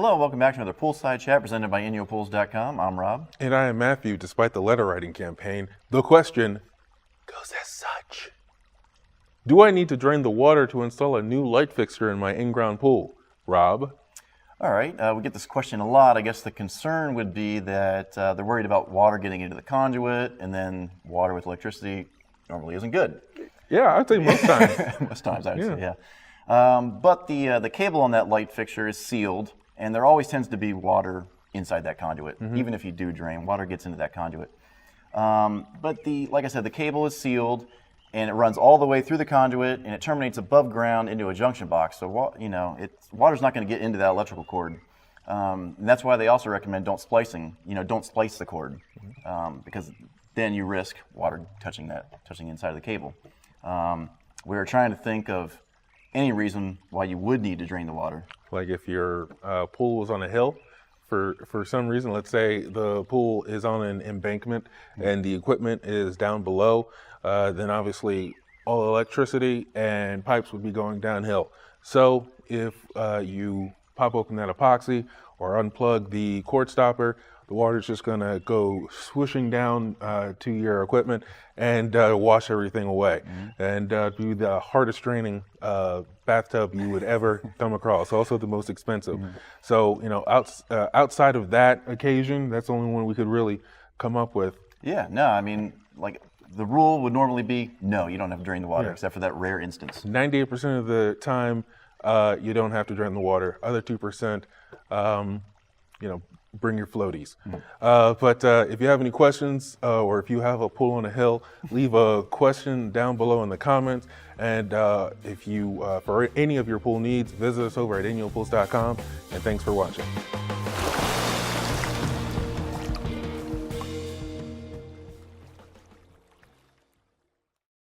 Hello, welcome back to another Poolside Chat presented by InyoPools.com. I'm Rob. And I am Matthew. Despite the letter writing campaign, the question goes as such. Do I need to drain the water to install a new light fixture in my in-ground pool? Rob? All right, we get this question a lot. I guess the concern would be that they're worried about water getting into the conduit, and then water with electricity normally isn't good. Yeah, I'd say most times. Most times, I would say, yeah. But the cable on that light fixture is sealed, and there always tends to be water inside that conduit. Even if you do drain, water gets into that conduit. But like I said, the cable is sealed, and it runs all the way through the conduit, and it terminates above ground into a junction box. So water's not going to get into that electrical cord. And that's why they also recommend don't splice the cord, because then you risk water touching inside of the cable. We were trying to think of any reason why you would need to drain the water. Like if your pool was on a hill, for some reason, let's say the pool is on an embankment and the equipment is down below, then obviously all electricity and pipes would be going downhill. So if you pop open that epoxy or unplug the cord stopper, the water's just gonna go swooshing down to your equipment and wash everything away, and be the hardest draining bathtub you would ever come across. Also the most expensive. So outside of that occasion, that's the only one we could really come up with. Yeah, no, I mean, like the rule would normally be no, you don't have to drain the water, except for that rare instance. 98% of the time, you don't have to drain the water. Other 2%, bring your floaties. But if you have any questions, or if you have a pool on a hill, leave a question down below in the comments. And if you, for any of your pool needs, visit us over at InyoPools.com. And thanks for watching.